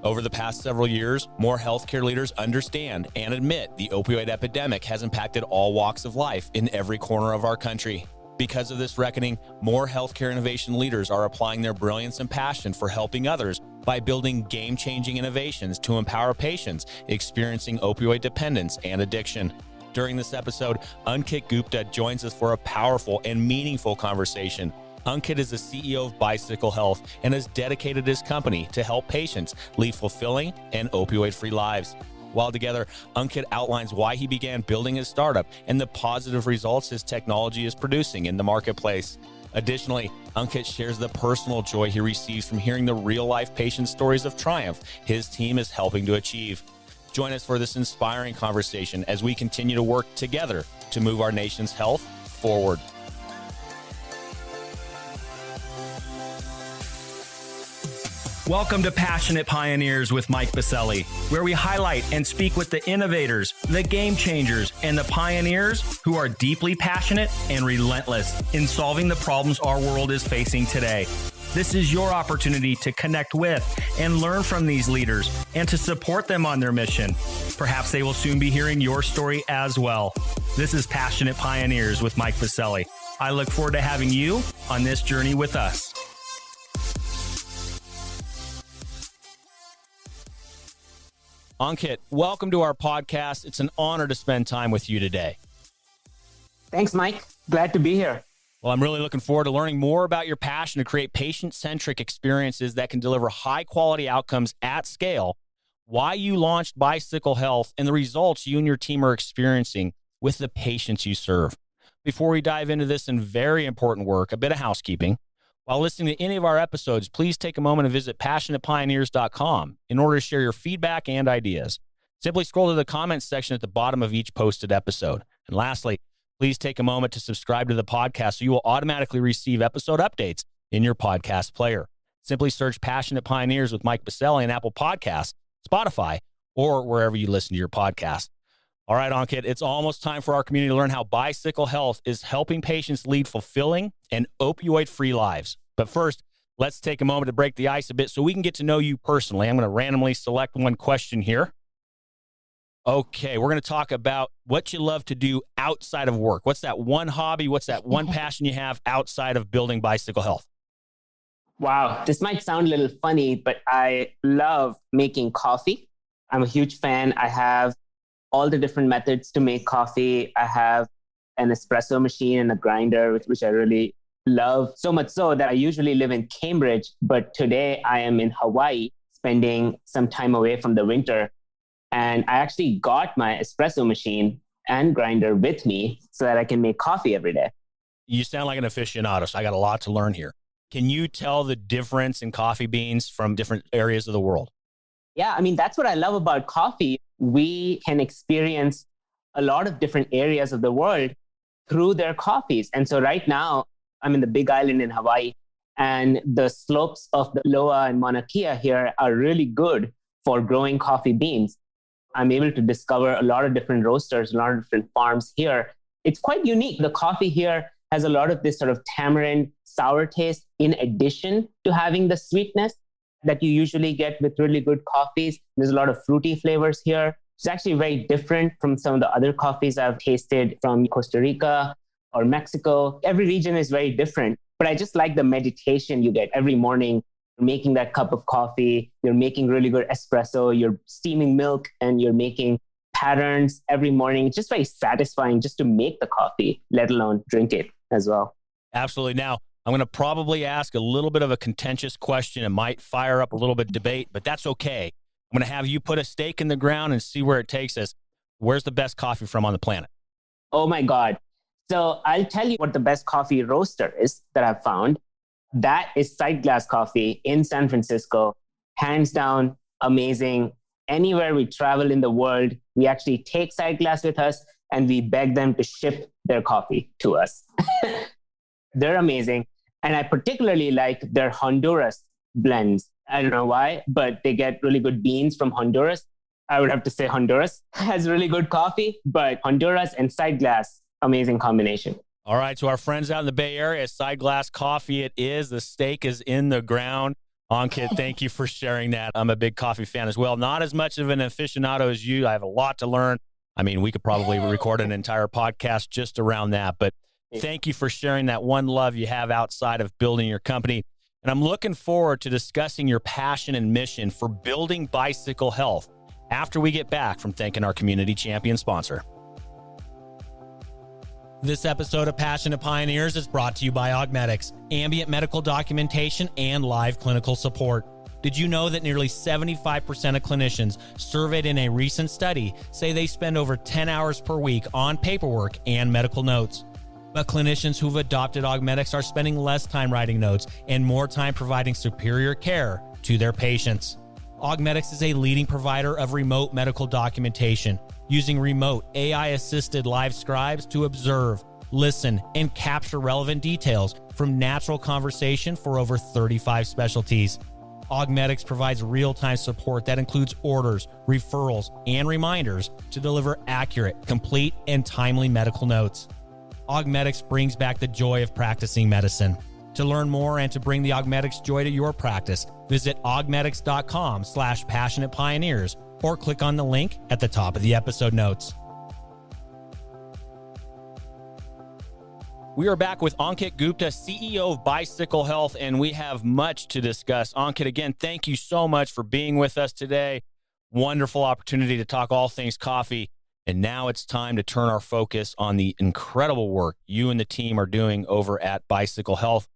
Over the past several years, more healthcare leaders understand and admit the opioid epidemic has impacted all walks of life in every corner of our country. Because of this reckoning, more healthcare innovation leaders are applying their brilliance and passion for helping others by building game-changing innovations to empower patients experiencing opioid dependence and addiction. During this episode, Ankit Gupta joins us for a powerful and meaningful conversation. Ankit is the CEO of Bicycle Health and has dedicated his company to help patients lead fulfilling and opioid-free lives. While together, Ankit outlines why he began building his startup and the positive results his technology is producing in the marketplace. Additionally, Ankit shares the personal joy he receives from hearing the real-life patient stories of triumph his team is helping to achieve. Join us for this inspiring conversation as we continue to work together to move our nation's health forward. Welcome to Passionate Pioneers with Mike Biselli, where we highlight and speak with the innovators, the game changers, and the pioneers who are deeply passionate and relentless in solving the problems our world is facing today. This is your opportunity to connect with and learn from these leaders and to support them on their mission. Perhaps they will soon be hearing your story as well. This is Passionate Pioneers with Mike Biselli. I look forward to having you on this journey with us. Ankit, welcome to our podcast. It's an honor to spend time with you today. Thanks, Mike. Glad to be here. Well, I'm really looking forward to learning more about your passion to create patient-centric experiences that can deliver high-quality outcomes at scale, why you launched Bicycle Health, and the results you and your team are experiencing with the patients you serve. Before we dive into this and very important work, a bit of housekeeping. While listening to any of our episodes, please take a moment to visit passionatepioneers.com in order to share your feedback and ideas. Simply scroll to the comments section at the bottom of each posted episode. And lastly, please take a moment to subscribe to the podcast so you will automatically receive episode updates in your podcast player. Simply search Passionate Pioneers with Mike Biselli in Apple Podcasts, Spotify, or wherever you listen to your podcast. All right, Ankit, it's almost time for our community to learn how Bicycle Health is helping patients lead fulfilling and opioid-free lives. But first, let's take a moment to break the ice a bit so we can get to know you personally. I'm going to randomly select one question here. Okay, we're going to talk about what you love to do outside of work. What's that one hobby? What's that one passion you have outside of building Bicycle Health? Wow, this might sound a little funny, but I love making coffee. I'm a huge fan. I have all the different methods to make coffee. I have an espresso machine and a grinder, which I really love. So much so that I usually live in Cambridge, but today I am in Hawaii, spending some time away from the winter. And I actually got my espresso machine and grinder with me so that I can make coffee every day. You sound like an aficionado, so I got a lot to learn here. Can you tell the difference in coffee beans from different areas of the world? Yeah, I mean, that's what I love about coffee. We can experience a lot of different areas of the world through their coffees. And so right now, I'm in the Big Island in Hawaii, and the slopes of the Loa and Mauna Kea here are really good for growing coffee beans. I'm able to discover a lot of different roasters, a lot of different farms here. It's quite unique. The coffee here has a lot of this sort of tamarind sour taste in addition to having the sweetness that you usually get with really good coffees. There's a lot of fruity flavors here. It's actually very different from some of the other coffees I've tasted from Costa Rica or Mexico. Every region is very different, but I just like the meditation you get every morning. You're making that cup of coffee, you're making really good espresso, you're steaming milk, and you're making patterns every morning. It's just very satisfying just to make the coffee, let alone drink it as well. Absolutely. Now, I'm going to probably ask a little bit of a contentious question and might fire up a little bit of debate, but that's okay. I'm going to have you put a stake in the ground and see where it takes us. Where's the best coffee from on the planet? Oh my God. So I'll tell you what the best coffee roaster is that I've found. That is Sightglass Coffee in San Francisco. Hands down, amazing. Anywhere we travel in the world, we actually take Sightglass with us and we beg them to ship their coffee to us. They're amazing. And I particularly like their Honduras blends. I don't know why, but they get really good beans from Honduras. I would have to say Honduras has really good coffee, but Honduras and Sightglass, amazing combination. All right, so our friends out in the Bay Area, Sightglass Coffee it is. The stake is in the ground. Ankit, thank you for sharing that. I'm a big coffee fan as well. Not as much of an aficionado as you. I have a lot to learn. I mean, we could probably record an entire podcast just around that, but thank you for sharing that one love you have outside of building your company. And I'm looking forward to discussing your passion and mission for building Bicycle Health after we get back from thanking our community champion sponsor. This episode of Passionate Pioneers is brought to you by Augmetics, ambient medical documentation and live clinical support. Did you know that nearly 75% of clinicians surveyed in a recent study say they spend over 10 hours per week on paperwork and medical notes? But clinicians who've adopted Augmetics are spending less time writing notes and more time providing superior care to their patients. Augmetics is a leading provider of remote medical documentation, using remote AI-assisted live scribes to observe, listen, and capture relevant details from natural conversation for over 35 specialties. Augmetics provides real-time support that includes orders, referrals, and reminders to deliver accurate, complete, and timely medical notes. Augmetics brings back the joy of practicing medicine. To learn more and to bring the Augmetics joy to your practice, visit augmetics.com/passionate pioneers or click on the link at the top of the episode notes. We are back with Ankit Gupta, CEO of Bicycle Health, and we have much to discuss. Ankit, again, thank you so much for being with us today. Wonderful opportunity to talk all things coffee. And now it's time to turn our focus on the incredible work you and the team are doing over at Bicycle Health.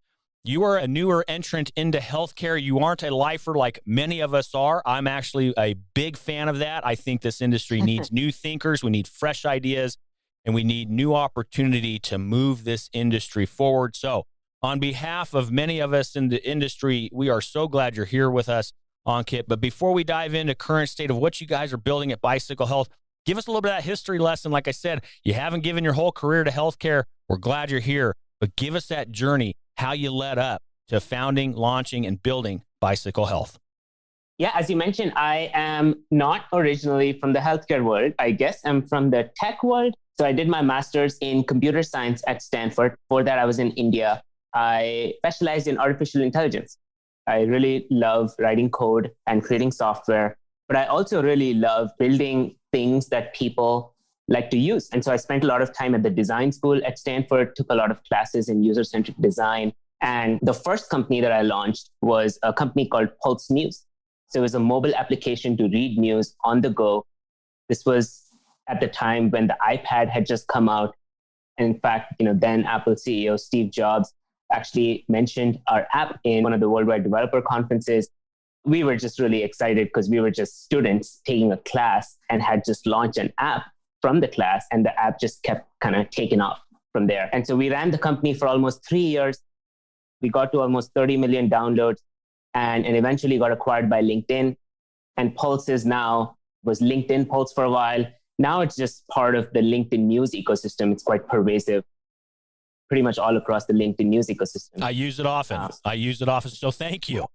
You are a newer entrant into healthcare. You aren't a lifer like many of us are. I'm actually a big fan of that. I think this industry needs new thinkers. We need fresh ideas, and we need new opportunity to move this industry forward. So on behalf of many of us in the industry, we are so glad you're here with us, Ankit. But before we dive into current state of what you guys are building at Bicycle Health, give us a little bit of that history lesson. Like I said, you haven't given your whole career to healthcare. We're glad you're here, but give us that journey, how you led up to founding, launching, and building Bicycle Health. Yeah, as you mentioned, I am not originally from the healthcare world. I guess I'm from the tech world. So I did my master's in computer science at Stanford. Before that, I was in India. I specialized in artificial intelligence. I really love writing code and creating software, but I also really love building things that people like to use. And so I spent a lot of time at the design school at Stanford, took a lot of classes in user-centric design. And the first company that I launched was a company called Pulse News. So it was a mobile application to read news on the go. This was at the time when the iPad had just come out. And in fact, then Apple CEO Steve Jobs actually mentioned our app in one of the worldwide developer conferences. We were just really excited because we were just students taking a class and had just launched an app from the class, and the app just kept kind of taking off from there. And so we ran the company for almost 3 years. We got to almost 30 million downloads and eventually got acquired by LinkedIn. And Pulse was LinkedIn Pulse for a while. Now it's just part of the LinkedIn News ecosystem. It's quite pervasive, pretty much all across the LinkedIn News ecosystem. I use it often. So thank you.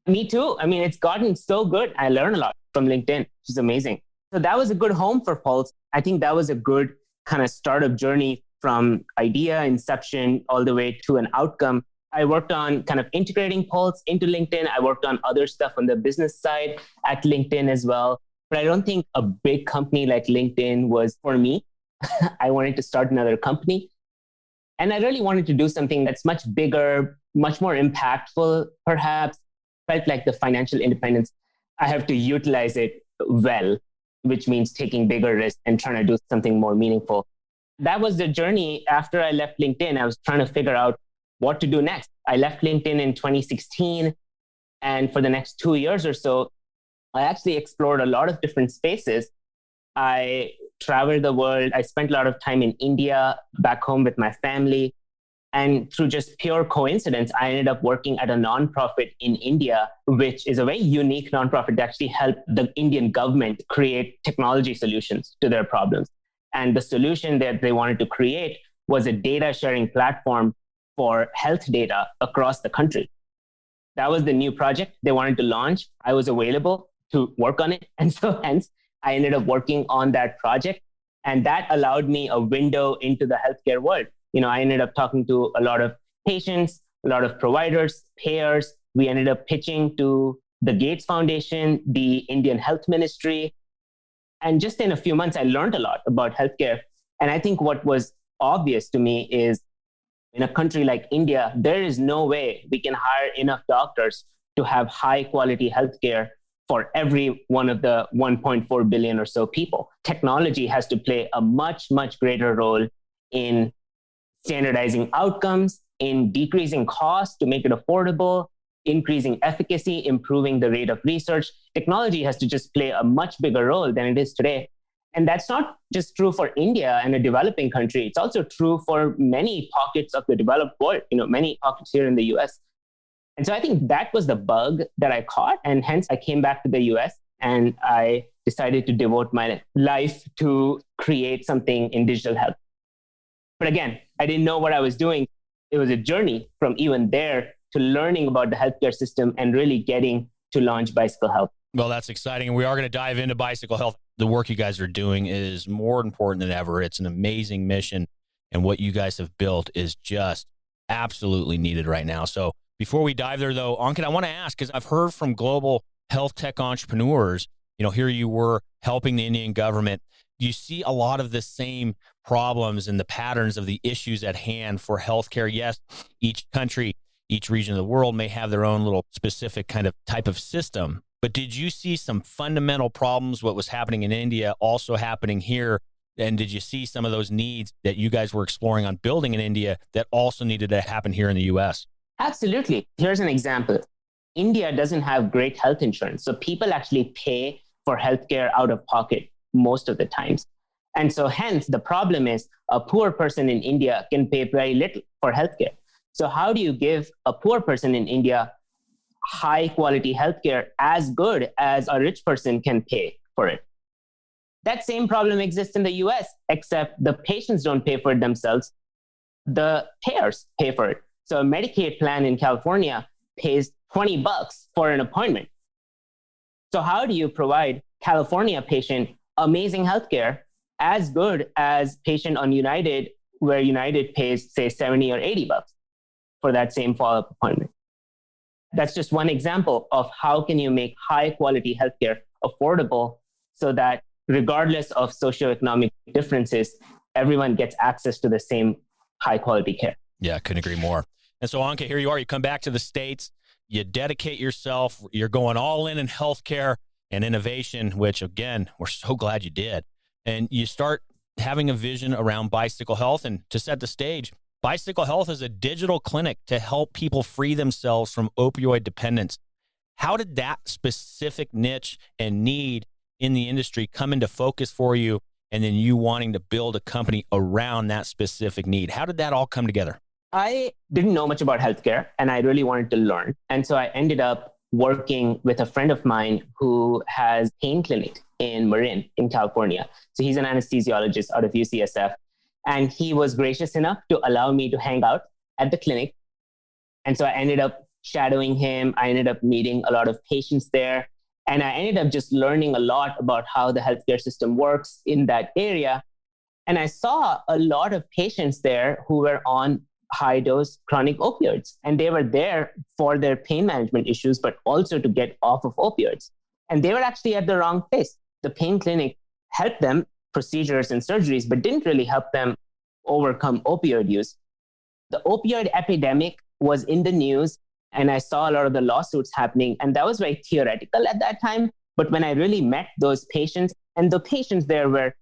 Me too. I mean, it's gotten so good. I learn a lot from LinkedIn, which is amazing. So that was a good home for Pulse. I think that was a good kind of startup journey from idea, inception, all the way to an outcome. I worked on kind of integrating Pulse into LinkedIn. I worked on other stuff on the business side at LinkedIn as well. But I don't think a big company like LinkedIn was for me. I wanted to start another company. And I really wanted to do something that's much bigger, much more impactful, perhaps. Felt like the financial independence, I have to utilize it well, which means taking bigger risks and trying to do something more meaningful. That was the journey. After I left LinkedIn, I was trying to figure out what to do next. I left LinkedIn in 2016. And for the next 2 years or so, I actually explored a lot of different spaces. I traveled the world. I spent a lot of time in India, back home with my family. And through just pure coincidence, I ended up working at a nonprofit in India, which is a very unique nonprofit that actually helped the Indian government create technology solutions to their problems. And the solution that they wanted to create was a data sharing platform for health data across the country. That was the new project they wanted to launch. I was available to work on it. And so hence, I ended up working on that project. And that allowed me a window into the healthcare world. I ended up talking to a lot of patients, a lot of providers, payers, We ended up pitching to the Gates Foundation, the Indian Health Ministry. And just in a few months, I learned a lot about healthcare. And I think what was obvious to me is in a country like India, there is no way we can hire enough doctors to have high quality healthcare for every one of the 1.4 billion or so people. Technology has to play a much, much greater role in standardizing outcomes, in decreasing costs to make it affordable, increasing efficacy, improving the rate of research. Technology has to just play a much bigger role than it is today. And that's not just true for India and a developing country. It's also true for many pockets of the developed world, many pockets here in the US. And so I think that was the bug that I caught. And hence I came back to the US and I decided to devote my life to create something in digital health. But again, I didn't know what I was doing. It was a journey from even there to learning about the healthcare system and really getting to launch Bicycle Health. Well, that's exciting. And we are going to dive into Bicycle Health. The work you guys are doing is more important than ever. It's an amazing mission. And what you guys have built is just absolutely needed right now. So before we dive there, though, Ankit, I want to ask, because I've heard from global health tech entrepreneurs, here you were helping the Indian government. You see a lot of the same problems and the patterns of the issues at hand for healthcare. Yes, each country, each region of the world may have their own little specific kind of type of system. But did you see some fundamental problems, what was happening in India, also happening here? And did you see some of those needs that you guys were exploring on building in India that also needed to happen here in the US? Absolutely. Here's an example. India doesn't have great health insurance. So people actually pay for healthcare out of pocket most of the times. And so hence the problem is a poor person in India can pay very little for healthcare. So how do you give a poor person in India high quality healthcare as good as a rich person can pay for it? That same problem exists in the US, except the patients don't pay for it themselves. The payers pay for it. So a Medicaid plan in California pays $20 for an appointment. So how do you provide California patient amazing healthcare as good as patient on United, where United pays, say, $70 or $80 for that same follow-up appointment? That's just one example of how can you make high quality healthcare affordable so that regardless of socioeconomic differences, everyone gets access to the same high quality care. Yeah, I couldn't agree more. And so, Ankit, here you are. You come back to the States, you dedicate yourself, you're going all in healthcare and innovation, which, again, we're so glad you did. And you start having a vision around Bicycle Health. And to set the stage, Bicycle Health is a digital clinic to help people free themselves from opioid dependence. How did that specific niche and need in the industry come into focus for you, and then you wanting to build a company around that specific need? How did that all come together? I didn't know much about healthcare and I really wanted to learn. And so I ended up working with a friend of mine who has pain clinic in Marin in California. So he's an anesthesiologist out of UCSF. And he was gracious enough to allow me to hang out at the clinic. And so I ended up shadowing him. I ended up meeting a lot of patients there. And I ended up just learning a lot about how the healthcare system works in that area. And I saw a lot of patients there who were on high dose chronic opioids. And they were there for their pain management issues, but also to get off of opioids. And they were actually at the wrong place. The pain clinic helped them procedures and surgeries, but didn't really help them overcome opioid use. The opioid epidemic was in the news, and I saw a lot of the lawsuits happening, and that was very theoretical at that time. But when I really met those patients, and the patients there were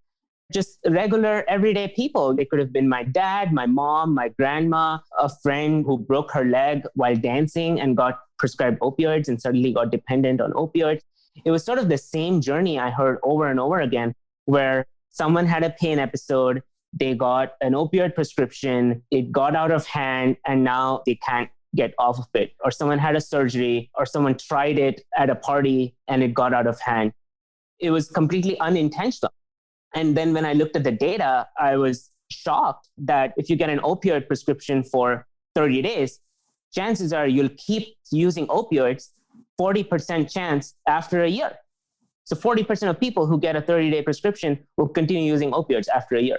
just regular, everyday people. They could have been my dad, my mom, my grandma, a friend who broke her leg while dancing and got prescribed opioids and suddenly got dependent on opioids. It was sort of the same journey I heard over and over again, where someone had a pain episode, they got an opioid prescription, it got out of hand, and now they can't get off of it. Or someone had a surgery, or someone tried it at a party and it got out of hand. It was completely unintentional. And then when I looked at the data, I was shocked that if you get an opioid prescription for 30 days, chances are you'll keep using opioids 40% chance after a year. So 40% of people who get a 30-day prescription will continue using opioids after a year.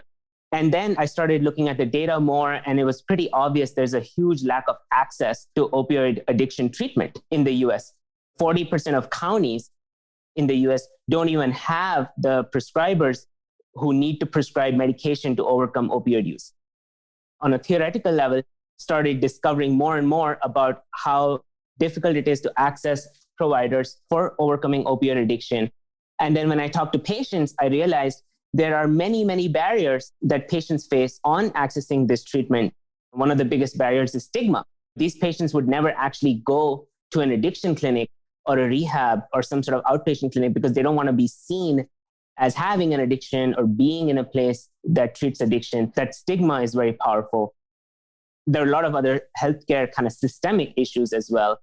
And then I started looking at the data more, and it was pretty obvious there's a huge lack of access to opioid addiction treatment in the US. 40% of counties in the US don't even have the prescribers who need to prescribe medication to overcome opioid use. On a theoretical level, started discovering more and more about how difficult it is to access providers for overcoming opioid addiction. And then when I talked to patients, I realized there are many, many barriers that patients face on accessing this treatment. One of the biggest barriers is stigma. These patients would never actually go to an addiction clinic or a rehab or some sort of outpatient clinic because they don't want to be seen as having an addiction or being in a place that treats addiction. That stigma is very powerful. There are a lot of other healthcare kind of systemic issues as well.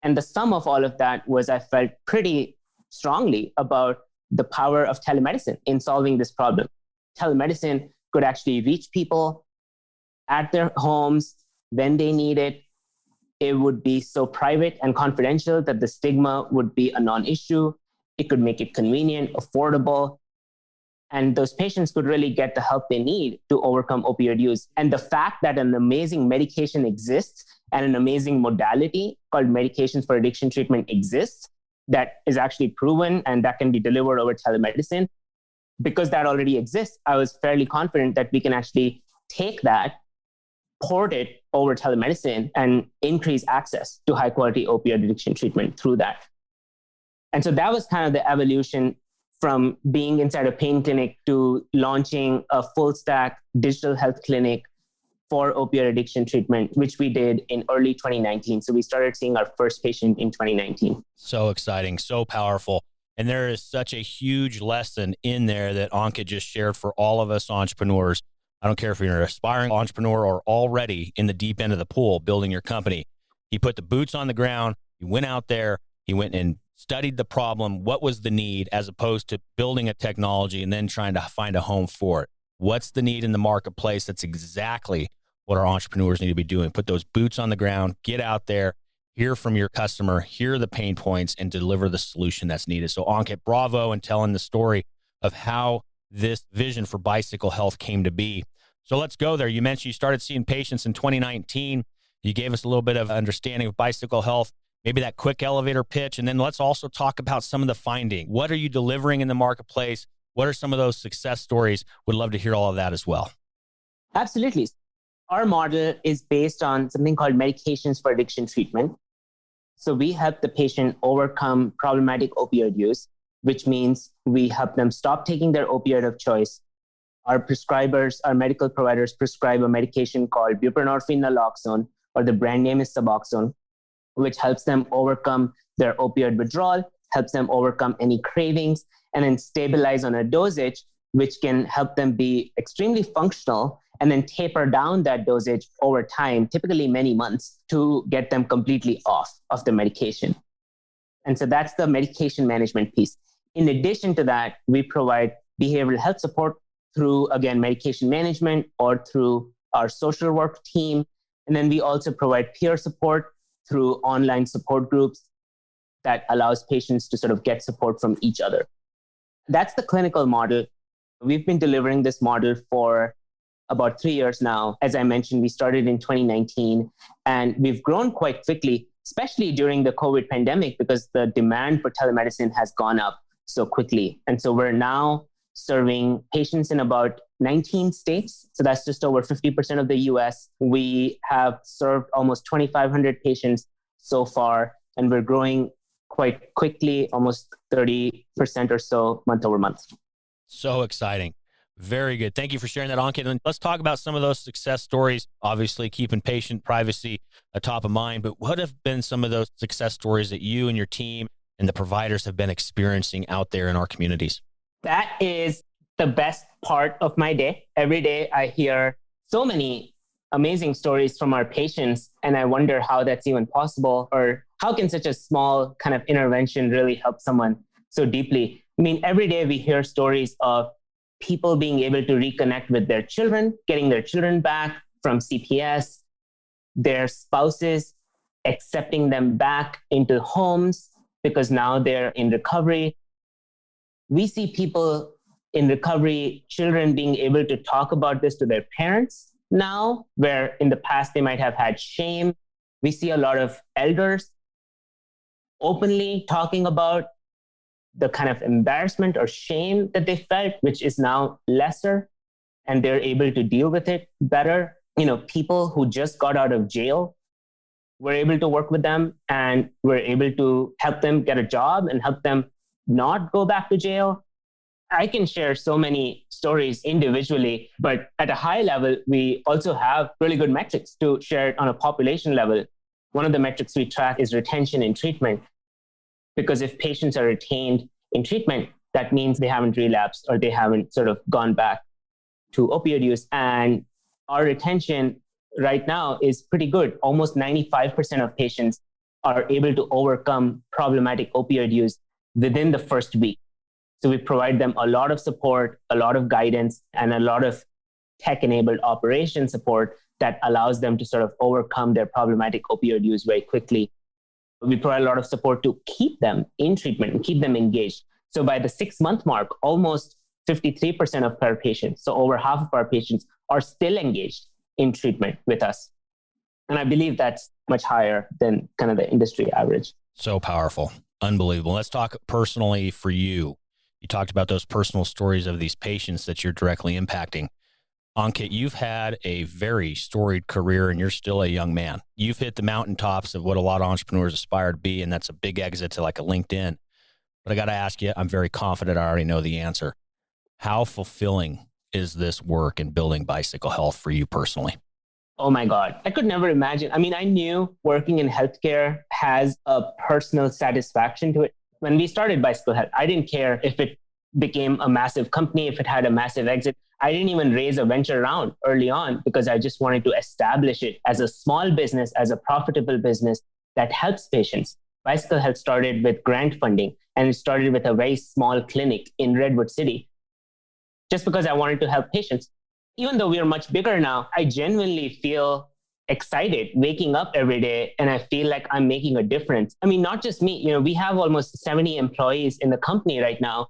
And the sum of all of that was I felt pretty strongly about the power of telemedicine in solving this problem. Telemedicine could actually reach people at their homes when they need it. It would be so private and confidential that the stigma would be a non-issue. It could make it convenient, affordable, and those patients could really get the help they need to overcome opioid use. And the fact that an amazing medication exists and an amazing modality called medications for addiction treatment exists that is actually proven and that can be delivered over telemedicine, because that already exists, I was fairly confident that we can actually take that, port it over telemedicine, and increase access to high quality opioid addiction treatment through that. And so that was kind of the evolution from being inside a pain clinic to launching a full stack digital health clinic for opioid addiction treatment, which we did in early 2019. So we started seeing our first patient in 2019. So exciting, so powerful. And there is such a huge lesson in there that Ankit just shared for all of us entrepreneurs. I don't care if you're an aspiring entrepreneur or already in the deep end of the pool building your company. He put the boots on the ground. He went out there. He went and studied the problem. What was the need, as opposed to building a technology and then trying to find a home for it? What's the need in the marketplace? That's exactly what our entrepreneurs need to be doing. Put those boots on the ground, get out there, hear from your customer, hear the pain points, and deliver the solution that's needed. So Ankit, bravo, and telling the story of how this vision for Bicycle Health came to be. So let's go there. You mentioned you started seeing patients in 2019. You gave us a little bit of understanding of Bicycle Health, maybe that quick elevator pitch. And then let's also talk about some of the finding. What are you delivering in the marketplace? What are some of those success stories? Would love to hear all of that as well. Absolutely. Our model is based on something called medications for addiction treatment. So we help the patient overcome problematic opioid use, which means we help them stop taking their opioid of choice. Our prescribers, our medical providers prescribe a medication called buprenorphine naloxone, or the brand name is Suboxone, which helps them overcome their opioid withdrawal, helps them overcome any cravings, and then stabilize on a dosage, which can help them be extremely functional and then taper down that dosage over time, typically many months, to get them completely off of the medication. And so that's the medication management piece. In addition to that, we provide behavioral health support through, again, medication management or through our social work team. And then we also provide peer support through online support groups that allows patients to sort of get support from each other. That's the clinical model. We've been delivering this model for about 3 years now. As I mentioned, we started in 2019, and we've grown quite quickly, especially during the COVID pandemic, because the demand for telemedicine has gone up so quickly. And so we're now serving patients in about 19 states. So that's just over 50% of the US. We have served almost 2,500 patients so far, and we're growing quite quickly, almost 30% or so month over month. So exciting. Very good. Thank you for sharing that, Ankit. And let's talk about some of those success stories, obviously keeping patient privacy top of mind. But what have been some of those success stories that you and your team and the providers have been experiencing out there in our communities? That is the best part of my day. Every day I hear so many amazing stories from our patients, and I wonder how that's even possible, or how can such a small kind of intervention really help someone so deeply? I mean, every day we hear stories of people being able to reconnect with their children, getting their children back from CPS, their spouses accepting them back into homes because now they're in recovery. We see people in recovery, children being able to talk about this to their parents now, where in the past they might have had shame. We see a lot of elders openly talking about the kind of embarrassment or shame that they felt, which is now lesser, and they're able to deal with it better. People who just got out of jail, we're able to work with them and we're able to help them get a job and help them not go back to jail. I can share so many stories individually, but at a high level, we also have really good metrics to share it on a population level. One of the metrics we track is retention in treatment, because if patients are retained in treatment, that means they haven't relapsed or they haven't sort of gone back to opioid use. And our retention right now is pretty good. Almost 95% of patients are able to overcome problematic opioid use within the first week. So we provide them a lot of support, a lot of guidance, and a lot of tech-enabled operation support that allows them to sort of overcome their problematic opioid use very quickly. We provide a lot of support to keep them in treatment and keep them engaged. So by the 6-month mark, almost 53% of our patients, so over half of our patients, are still engaged in treatment with us. And I believe that's much higher than kind of the industry average. So powerful. Unbelievable. Let's talk personally for you. You talked about those personal stories of these patients that you're directly impacting. Ankit, you've had a very storied career and you're still a young man. You've hit the mountaintops of what a lot of entrepreneurs aspire to be, and that's a big exit to like a LinkedIn. But I got to ask you, I'm very confident I already know the answer. How fulfilling is this work in building Bicycle Health for you personally? Oh my God, I could never imagine. I mean, I knew working in healthcare has a personal satisfaction to it. When we started Bicycle Health, I didn't care if it became a massive company, if it had a massive exit. I didn't even raise a venture round early on because I just wanted to establish it as a small business, as a profitable business that helps patients. Bicycle Health started with grant funding, and it started with a very small clinic in Redwood City, just because I wanted to help patients. Even though we are much bigger now, I genuinely feel excited waking up every day, and I feel like I'm making a difference. I mean, not just me, we have almost 70 employees in the company right now.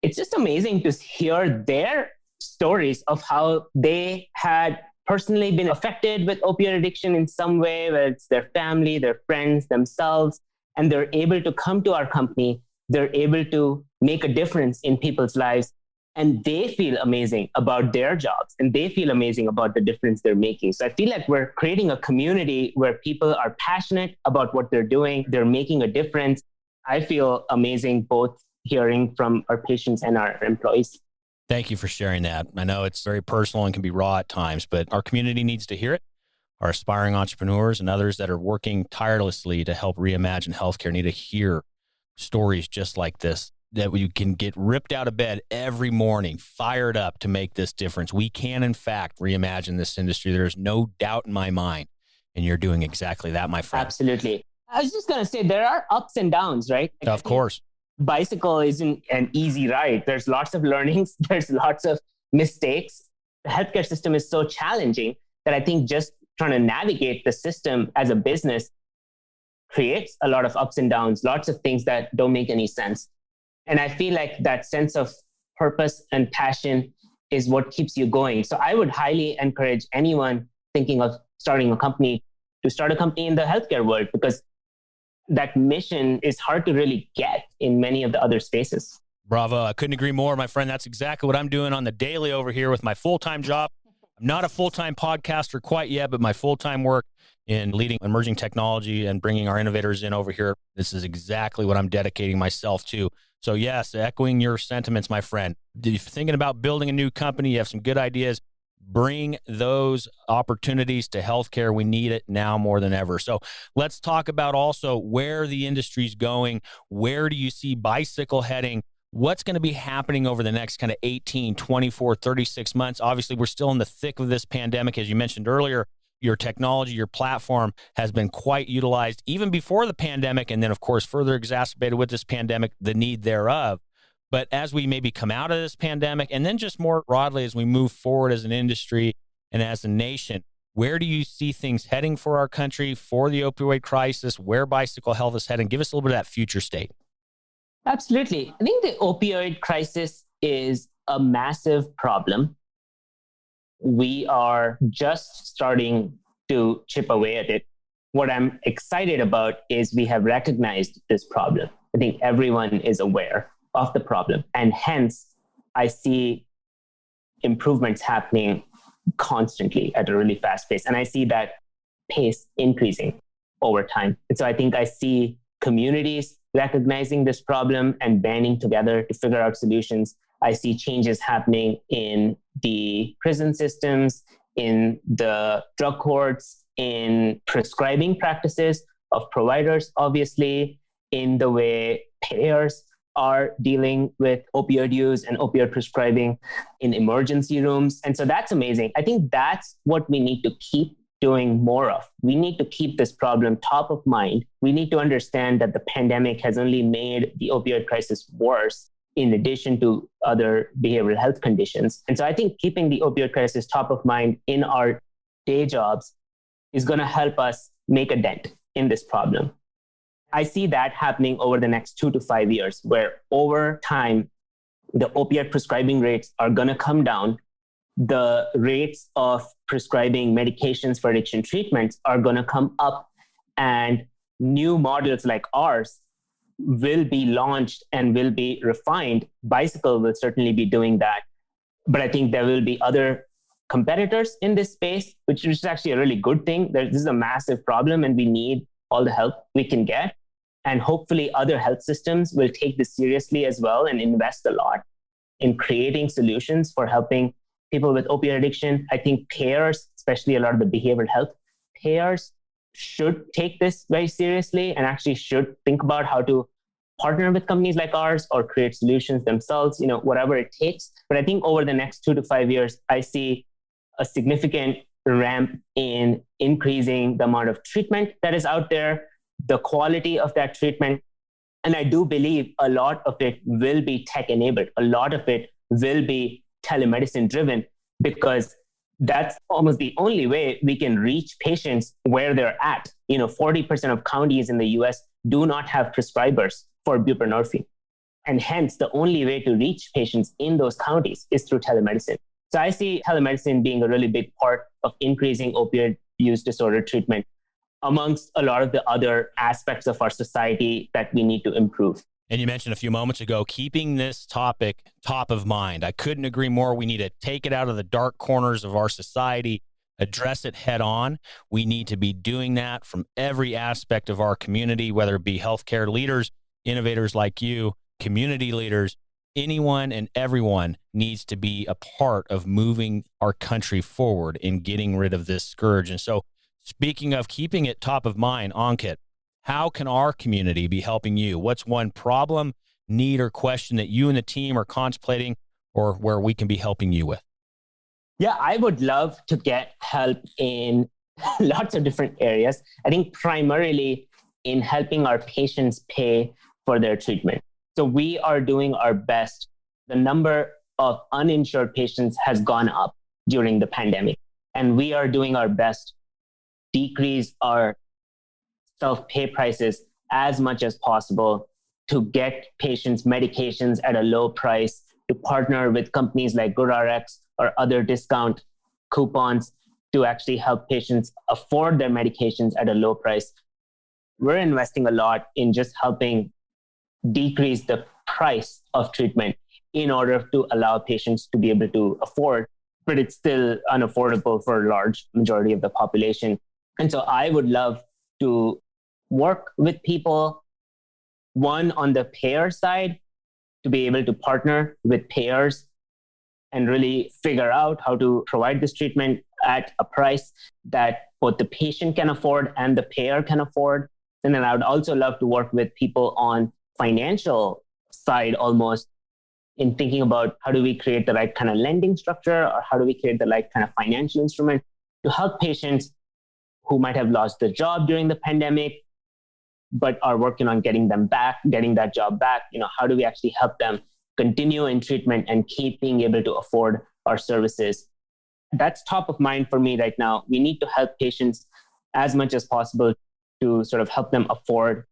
It's just amazing to hear their stories of how they had personally been affected with opioid addiction in some way, whether it's their family, their friends, themselves, and they're able to come to our company. They're able to make a difference in people's lives, and they feel amazing about their jobs, and they feel amazing about the difference they're making. So I feel like we're creating a community where people are passionate about what they're doing. They're making a difference. I feel amazing both hearing from our patients and our employees. Thank you for sharing that. I know it's very personal and can be raw at times, but our community needs to hear it. Our aspiring entrepreneurs and others that are working tirelessly to help reimagine healthcare need to hear stories just like this, that you can get ripped out of bed every morning, fired up to make this difference. We can, in fact, reimagine this industry. There's no doubt in my mind. And you're doing exactly that, my friend. Absolutely. I was just going to say, there are ups and downs, right? Of course. Bicycle isn't an easy ride. There's lots of learnings. There's lots of mistakes. The healthcare system is so challenging that I think just trying to navigate the system as a business creates a lot of ups and downs, lots of things that don't make any sense. And I feel like that sense of purpose and passion is what keeps you going. So I would highly encourage anyone thinking of starting a company to start a company in the healthcare world, because that mission is hard to really get in many of the other spaces. Bravo. I couldn't agree more, my friend. That's exactly what I'm doing on the daily over here with my full-time job. I'm not a full-time podcaster quite yet, but my full-time work in leading emerging technology and bringing our innovators in over here, this is exactly what I'm dedicating myself to. So yes, echoing your sentiments, my friend. If you're thinking about building a new company, you have some good ideas, bring those opportunities to healthcare. We need it now more than ever. So let's talk about also where the industry's going. Where do you see Bicycle heading? What's going to be happening over the next kind of 18, 24, 36 months? Obviously, we're still in the thick of this pandemic. As you mentioned earlier, your technology, your platform has been quite utilized even before the pandemic. And then, of course, further exacerbated with this pandemic, the need thereof. But as we maybe come out of this pandemic, and then just more broadly as we move forward as an industry and as a nation, where do you see things heading for our country, for the opioid crisis, where Bicycle Health is heading? Give us a little bit of that future state. Absolutely. I think the opioid crisis is a massive problem. We are just starting to chip away at it. What I'm excited about is we have recognized this problem. I think everyone is aware of the problem. And hence, I see improvements happening constantly at a really fast pace. And I see that pace increasing over time. And so I think I see communities recognizing this problem and banding together to figure out solutions. I see changes happening in the prison systems, in the drug courts, in prescribing practices of providers, obviously, in the way payers are dealing with opioid use and opioid prescribing in emergency rooms. And so that's amazing. I think that's what we need to keep doing more of. We need to keep this problem top of mind. We need to understand that the pandemic has only made the opioid crisis worse, in addition to other behavioral health conditions. And so I think keeping the opioid crisis top of mind in our day jobs is going to help us make a dent in this problem. I see that happening over the next 2 to 5 years, where over time, the opioid prescribing rates are going to come down. The rates of prescribing medications for addiction treatments are going to come up, and new models like ours will be launched and will be refined. Bicycle will certainly be doing that. But I think there will be other competitors in this space, which is actually a really good thing. This is a massive problem and we need all the help we can get. And hopefully other health systems will take this seriously as well and invest a lot in creating solutions for helping people with opioid addiction. I think payers, especially a lot of the behavioral health payers, should take this very seriously and actually should think about how to partner with companies like ours or create solutions themselves, whatever it takes. But I think over the next 2 to 5 years, I see a significant ramp in increasing the amount of treatment that is out there, the quality of that treatment. And I do believe a lot of it will be tech enabled. A lot of it will be telemedicine driven, because that's almost the only way we can reach patients where they're at. 40% of counties in the US do not have prescribers for buprenorphine. And hence, the only way to reach patients in those counties is through telemedicine. So I see telemedicine being a really big part of increasing opioid use disorder treatment amongst a lot of the other aspects of our society that we need to improve. And you mentioned a few moments ago, keeping this topic top of mind. I couldn't agree more. We need to take it out of the dark corners of our society, address it head on. We need to be doing that from every aspect of our community, whether it be healthcare leaders, innovators like you, community leaders. Anyone and everyone needs to be a part of moving our country forward in getting rid of this scourge. And so, speaking of keeping it top of mind, Ankit, how can our community be helping you? What's one problem, need, or question that you and the team are contemplating, or where we can be helping you with? Yeah, I would love to get help in lots of different areas. I think primarily in helping our patients pay for their treatment. So we are doing our best. The number of uninsured patients has gone up during the pandemic, and we are doing our best to decrease our self-pay prices as much as possible to get patients medications at a low price, to partner with companies like GoodRx or other discount coupons to actually help patients afford their medications at a low price. We're investing a lot in just helping decrease the price of treatment in order to allow patients to be able to afford, but it's still unaffordable for a large majority of the population. And so I would love to work with people, one, on the payer side, to be able to partner with payers and really figure out how to provide this treatment at a price that both the patient can afford and the payer can afford. And then I would also love to work with people on financial side, almost in thinking about how do we create the right kind of lending structure, or how do we create the right kind of financial instrument to help patients who might have lost their job during the pandemic, but are working on getting that job back. How do we actually help them continue in treatment and keep being able to afford our services? That's top of mind for me right now. We need to help patients as much as possible to sort of help them afford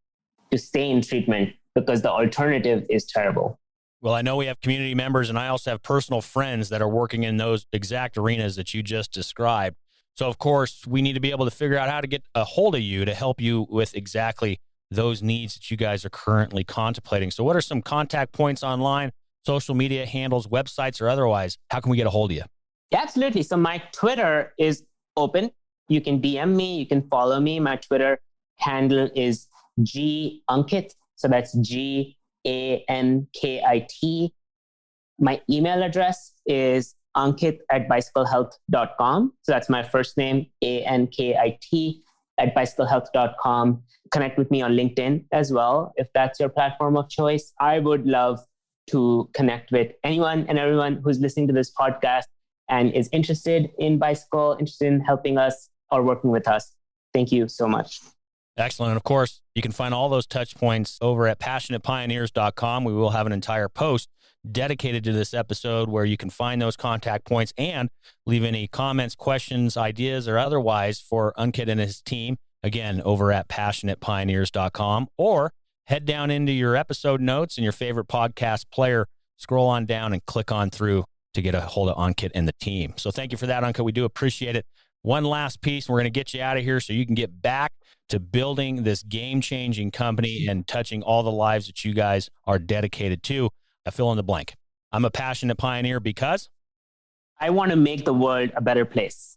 to stay in treatment, because the alternative is terrible. Well, I know we have community members, and I also have personal friends that are working in those exact arenas that you just described. So, of course, we need to be able to figure out how to get a hold of you to help you with exactly those needs that you guys are currently contemplating. So what are some contact points online, social media handles, websites, or otherwise? How can we get a hold of you? Yeah, absolutely. So my Twitter is open. You can DM me. You can follow me. My Twitter handle is Ankit. So that's Gankit. My email address is ankit@bicyclehealth.com. So that's my first name, Ankit @bicyclehealth.com. Connect with me on LinkedIn as well, if that's your platform of choice. I would love to connect with anyone and everyone who's listening to this podcast and is interested in bicycle, interested in helping us or working with us. Thank you so much. Excellent. And of course, you can find all those touch points over at passionatepioneers.com. We will have an entire post dedicated to this episode where you can find those contact points and leave any comments, questions, ideas, or otherwise for Ankit and his team. Again, over at passionatepioneers.com, or head down into your episode notes and your favorite podcast player, scroll on down and click on through to get a hold of Ankit and the team. So thank you for that, Ankit. We do appreciate it. One last piece, we're going to get you out of here so you can get back to building this game-changing company and touching all the lives that you guys are dedicated to. I fill in the blank. I'm a passionate pioneer because I want to make the world a better place.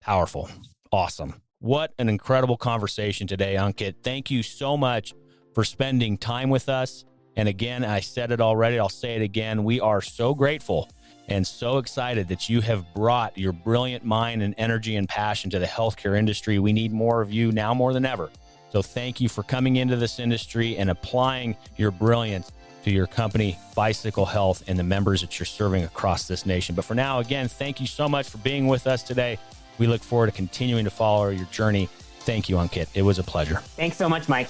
Powerful. Awesome. What an incredible conversation today, Ankit. Thank you so much for spending time with us. And again, I said it already, I'll say it again. We are so grateful and so excited that you have brought your brilliant mind and energy and passion to the healthcare industry. We need more of you now more than ever. So thank you for coming into this industry and applying your brilliance to your company, Bicycle Health, and the members that you're serving across this nation. But for now, again, thank you so much for being with us today. We look forward to continuing to follow your journey. Thank you, Ankit. It was a pleasure. Thanks so much, Mike.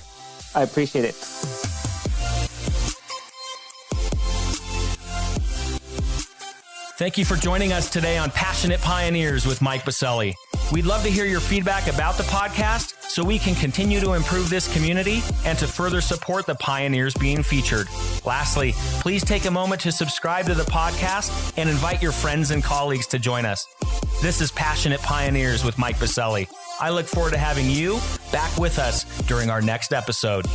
I appreciate it. Thank you for joining us today on Passionate Pioneers with Mike Biselli. We'd love to hear your feedback about the podcast so we can continue to improve this community and to further support the pioneers being featured. Lastly, please take a moment to subscribe to the podcast and invite your friends and colleagues to join us. This is Passionate Pioneers with Mike Biselli. I look forward to having you back with us during our next episode.